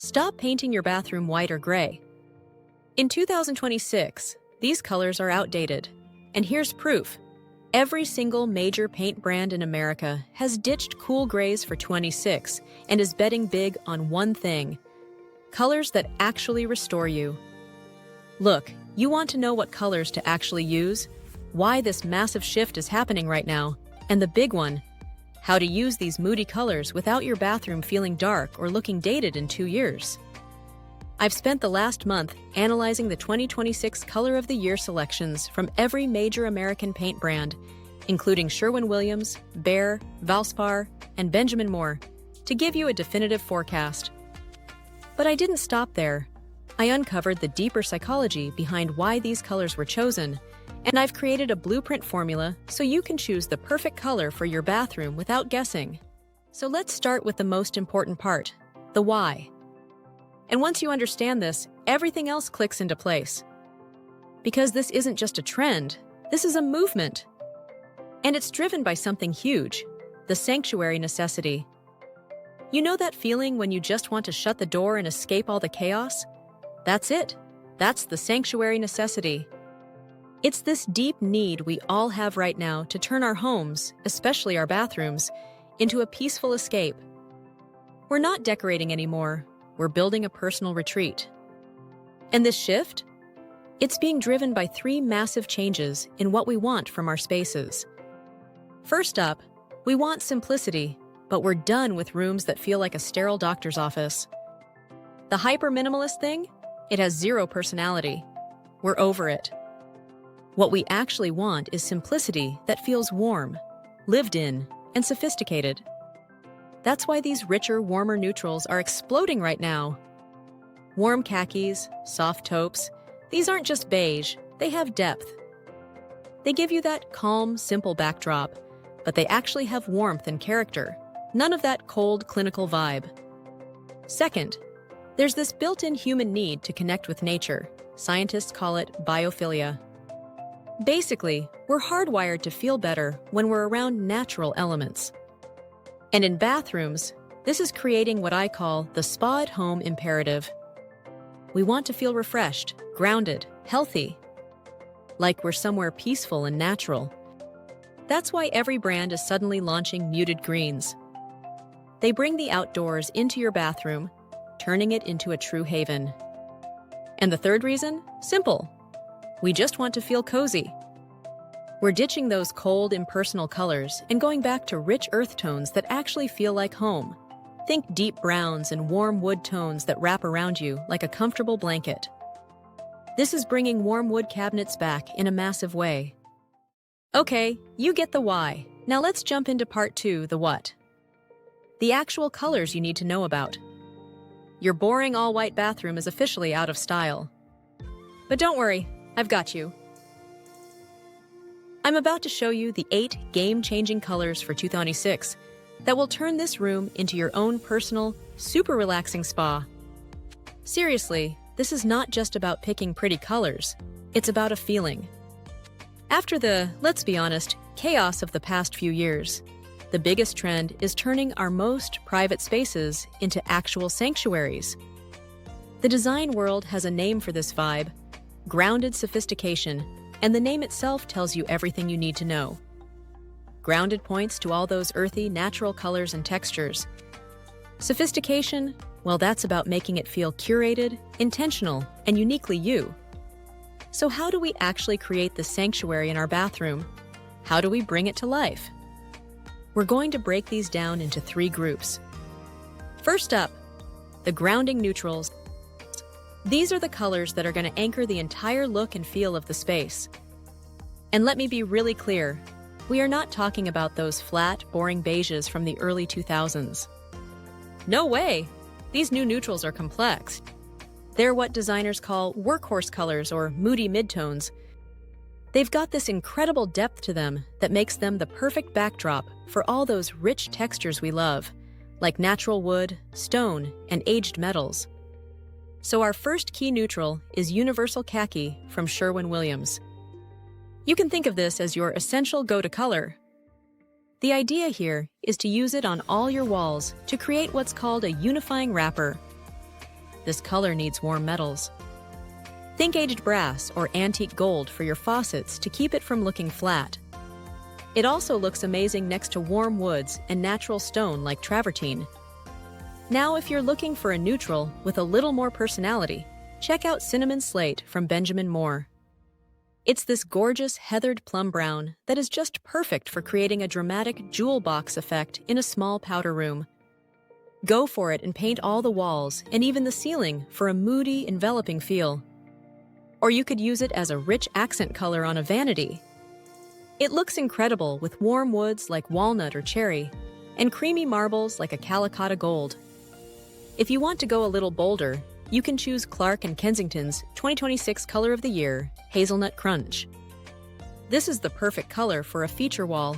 Stop painting your bathroom white or gray. In 2026, these colors are outdated. And here's proof. Every single major paint brand in America has ditched cool grays for 26 and is betting big on one thing: colors that actually restore you. Look, you want to know what colors to actually use, why this massive shift is happening right now, and the big one: how to use these moody colors without your bathroom feeling dark or looking dated in 2 years. I've spent the last month analyzing the 2026 Color of the Year selections from every major American paint brand, including Sherwin-Williams, Behr, Valspar, and Benjamin Moore, to give you a definitive forecast. But I didn't stop there. I uncovered the deeper psychology behind why these colors were chosen, and I've created a blueprint formula so you can choose the perfect color for your bathroom without guessing. So let's start with the most important part, the why. And once you understand this, everything else clicks into place. Because this isn't just a trend, this is a movement. And it's driven by something huge: the sanctuary necessity. You know that feeling when you just want to shut the door and escape all the chaos? That's it. That's the sanctuary necessity. It's this deep need we all have right now to turn our homes, especially our bathrooms, into a peaceful escape. We're not decorating anymore. We're building a personal retreat. And this shift? It's being driven by 3 massive changes in what we want from our spaces. First up, we want simplicity, but we're done with rooms that feel like a sterile doctor's office. The hyper-minimalist thing? It has 0 personality. We're over it. What we actually want is simplicity that feels warm, lived in, and sophisticated. That's why these richer, warmer neutrals are exploding right now. Warm khakis, soft taupes, these aren't just beige, they have depth. They give you that calm, simple backdrop, but they actually have warmth and character. None of that cold, clinical vibe. Second, there's this built-in human need to connect with nature. Scientists call it biophilia. Basically, we're hardwired to feel better when we're around natural elements. And in bathrooms, this is creating what I call the spa-at-home imperative. We want to feel refreshed, grounded, healthy, like we're somewhere peaceful and natural. That's why every brand is suddenly launching muted greens. They bring the outdoors into your bathroom, turning it into a true haven. And the third reason? Simple. We just want to feel cozy. We're ditching those cold, impersonal colors and going back to rich earth tones that actually feel like home. Think deep browns and warm wood tones that wrap around you like a comfortable blanket. This is bringing warm wood cabinets back in a massive way. Okay, you get the why. Now let's jump into part 2, the what. The actual colors you need to know about. Your boring all-white bathroom is officially out of style. But don't worry, I've got you. I'm about to show you the 8 game-changing colors for 2026 that will turn this room into your own personal, super relaxing spa. Seriously, this is not just about picking pretty colors. It's about a feeling. After the, let's be honest, chaos of the past few years, the biggest trend is turning our most private spaces into actual sanctuaries. The design world has a name for this vibe: grounded sophistication, and the name itself tells you everything you need to know. Grounded points to all those earthy, natural colors and textures. Sophistication, well, that's about making it feel curated, intentional, and uniquely you. So how do we actually create the sanctuary in our bathroom? How do we bring it to life? We're going to break these down into 3 groups. First up, the grounding neutrals. These are the colors that are going to anchor the entire look and feel of the space. And let me be really clear, we are not talking about those flat, boring beiges from the early 2000s. No way! These new neutrals are complex. They're what designers call workhorse colors or moody midtones. They've got this incredible depth to them that makes them the perfect backdrop for all those rich textures we love, like natural wood, stone, and aged metals. So our first key neutral is Universal Khaki from Sherwin-Williams. You can think of this as your essential go-to color. The idea here is to use it on all your walls to create what's called a unifying wrapper. this color needs warm metals. Think aged brass or antique gold for your faucets to keep it from looking flat. It also looks amazing next to warm woods and natural stone like travertine. Now, if you're looking for a neutral with a little more personality, check out Cinnamon Slate from Benjamin Moore. It's this gorgeous heathered plum brown that is just perfect for creating a dramatic jewel box effect in a small powder room. Go for it and paint all the walls and even the ceiling for a moody, enveloping feel. Or you could use it as a rich accent color on a vanity. It looks incredible with warm woods like walnut or cherry, and creamy marbles like a Calicotta gold. If you want to go a little bolder, you can choose Clark & Kensington's 2026 Color of the Year, Hazelnut Crunch. This is the perfect color for a feature wall.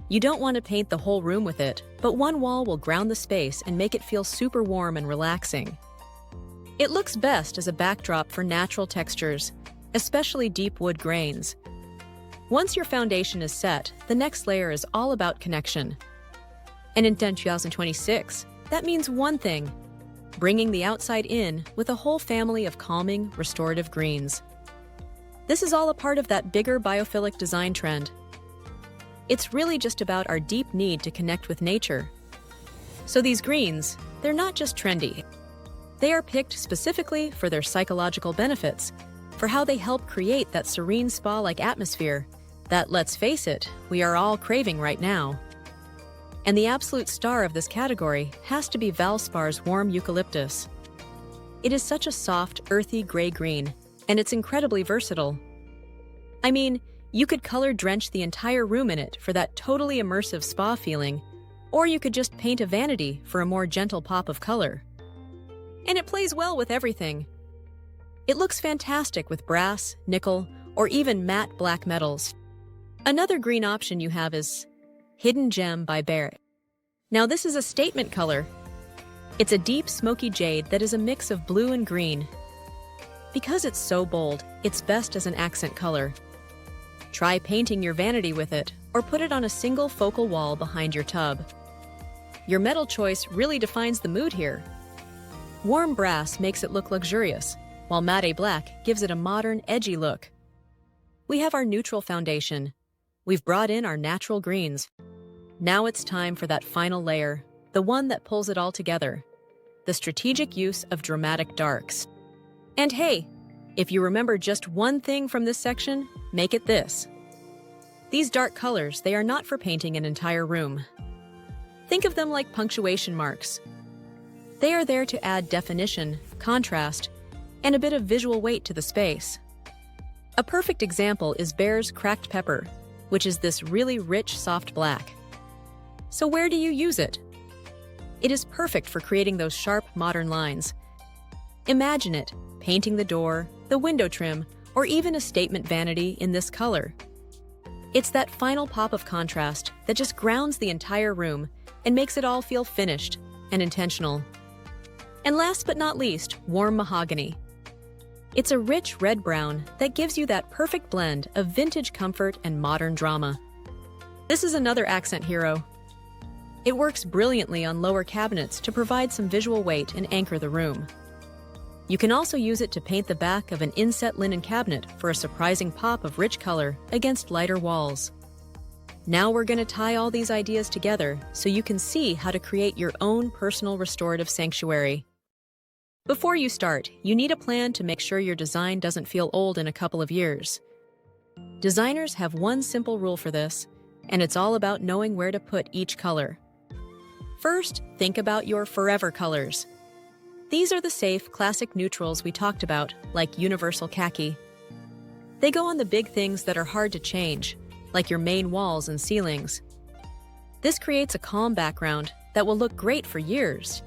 You don't want to paint the whole room with it, but one wall will ground the space and make it feel super warm and relaxing. It looks best as a backdrop for natural textures, especially deep wood grains. Once your foundation is set, the next layer is all about connection. And in 2026, that means one thing: bringing the outside in with a whole family of calming, restorative greens. This is all a part of that bigger biophilic design trend. It's really just about our deep need to connect with nature. So these greens, they're not just trendy. They are picked specifically for their psychological benefits, for how they help create that serene spa-like atmosphere that, let's face it, we are all craving right now. And the absolute star of this category has to be Valspar's warm eucalyptus. It is such a soft, earthy gray green, and it's incredibly versatile. I mean, you could color drench the entire room in it for that totally immersive spa feeling, or you could just paint a vanity for a more gentle pop of color. And it plays well with everything. It looks fantastic with brass, nickel, or even matte black metals. Another green option you have is Hidden Gem by Behr. Now this is a statement color. It's a deep smoky jade that is a mix of blue and green. Because it's so bold, it's best as an accent color. Try painting your vanity with it, or put it on a single focal wall behind your tub. Your metal choice really defines the mood here. Warm brass makes it look luxurious, while matte black gives it a modern, edgy look. We have our neutral foundation. We've brought in our natural greens. Now it's time for that final layer, the one that pulls it all together: the strategic use of dramatic darks. And hey, if you remember just one thing from this section, make it this. These dark colors, they are not for painting an entire room. Think of them like punctuation marks. They are there to add definition, contrast, and a bit of visual weight to the space. A perfect example is Behr's Cracked Pepper, which is this really rich, soft black. So where do you use it? It is perfect for creating those sharp, modern lines. Imagine it, painting the door, the window trim, or even a statement vanity in this color. It's that final pop of contrast that just grounds the entire room and makes it all feel finished and intentional. And last but not least, warm mahogany. It's a rich red-brown that gives you that perfect blend of vintage comfort and modern drama. This is another accent hero. It works brilliantly on lower cabinets to provide some visual weight and anchor the room. You can also use it to paint the back of an inset linen cabinet for a surprising pop of rich color against lighter walls. Now we're going to tie all these ideas together so you can see how to create your own personal restorative sanctuary. Before you start, you need a plan to make sure your design doesn't feel old in a couple of years. Designers have one simple rule for this, and it's all about knowing where to put each color. First, think about your forever colors. These are the safe, classic neutrals we talked about, like universal khaki. They go on the big things that are hard to change, like your main walls and ceilings. This creates a calm background that will look great for years.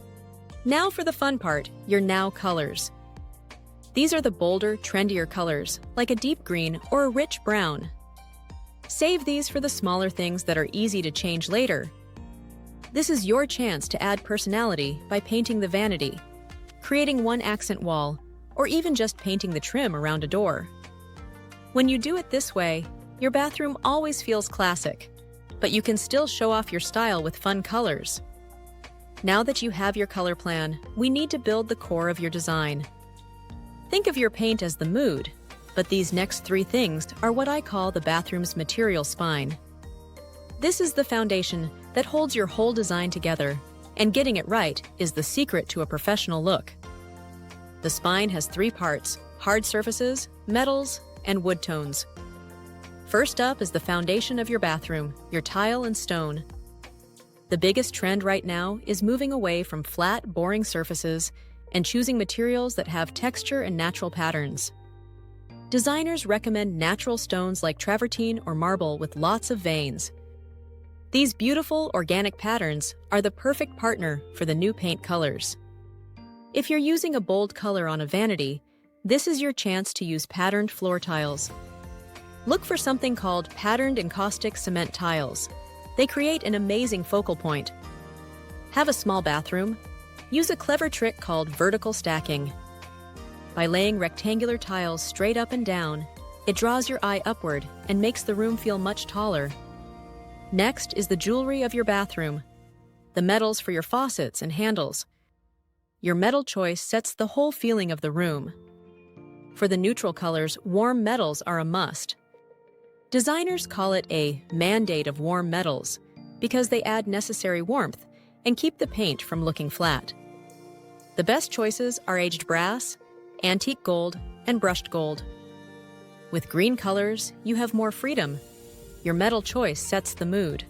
Now for the fun part, your now colors. These are the bolder, trendier colors, like a deep green or a rich brown. Save these for the smaller things that are easy to change later. This is your chance to add personality by painting the vanity, creating one accent wall, or even just painting the trim around a door. When you do it this way, your bathroom always feels classic, but you can still show off your style with fun colors. Now that you have your color plan, we need to build the core of your design. Think of your paint as the mood, but these next three things are what I call the bathroom's material spine. This is the foundation that holds your whole design together, and getting it right is the secret to a professional look. The spine has three parts: hard surfaces, metals, and wood tones. First up is the foundation of your bathroom, your tile and stone. The biggest trend right now is moving away from flat, boring surfaces and choosing materials that have texture and natural patterns. Designers recommend natural stones like travertine or marble with lots of veins. These beautiful, organic patterns are the perfect partner for the new paint colors. If you're using a bold color on a vanity, this is your chance to use patterned floor tiles. Look for something called patterned encaustic cement tiles. They create an amazing focal point. Have a small bathroom? Use a clever trick called vertical stacking. By laying rectangular tiles straight up and down, it draws your eye upward and makes the room feel much taller. Next is the jewelry of your bathroom, the metals for your faucets and handles. Your metal choice sets the whole feeling of the room. For the neutral colors, warm metals are a must. Designers call it a mandate of warm metals because they add necessary warmth and keep the paint from looking flat. The best choices are aged brass, antique gold, and brushed gold. With green colors, you have more freedom. Your metal choice sets the mood.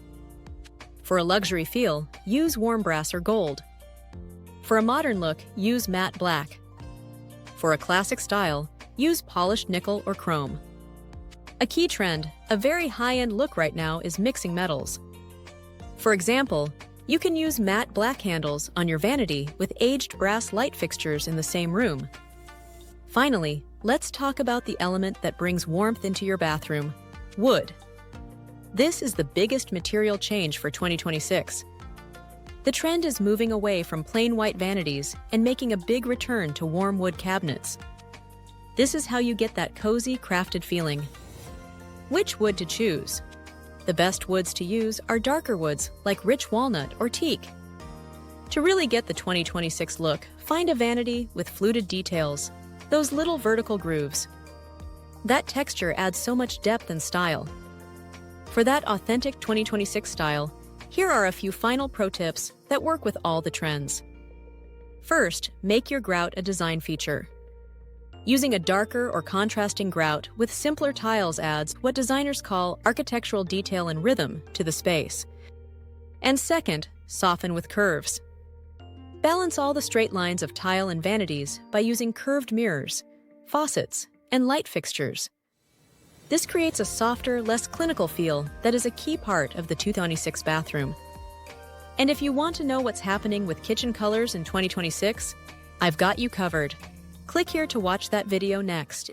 For a luxury feel, use warm brass or gold. For a modern look, use matte black. For a classic style, use polished nickel or chrome. A key trend, a very high-end look right now, is mixing metals. For example, you can use matte black handles on your vanity with aged brass light fixtures in the same room. Finally, let's talk about the element that brings warmth into your bathroom: wood. This is the biggest material change for 2026. The trend is moving away from plain white vanities and making a big return to warm wood cabinets. This is how you get that cozy, crafted feeling. Which wood to choose? The best woods to use are darker woods like rich walnut or teak. To really get the 2026 look, find a vanity with fluted details, those little vertical grooves. That texture adds so much depth and style. For that authentic 2026 style, here are a few final pro tips that work with all the trends. First, make your grout a design feature. Using a darker or contrasting grout with simpler tiles adds what designers call architectural detail and rhythm to the space. And second, soften with curves. Balance all the straight lines of tile and vanities by using curved mirrors, faucets, and light fixtures. This creates a softer, less clinical feel that is a key part of the 2026 bathroom. And if you want to know what's happening with kitchen colors in 2026, I've got you covered. Click here to watch that video next.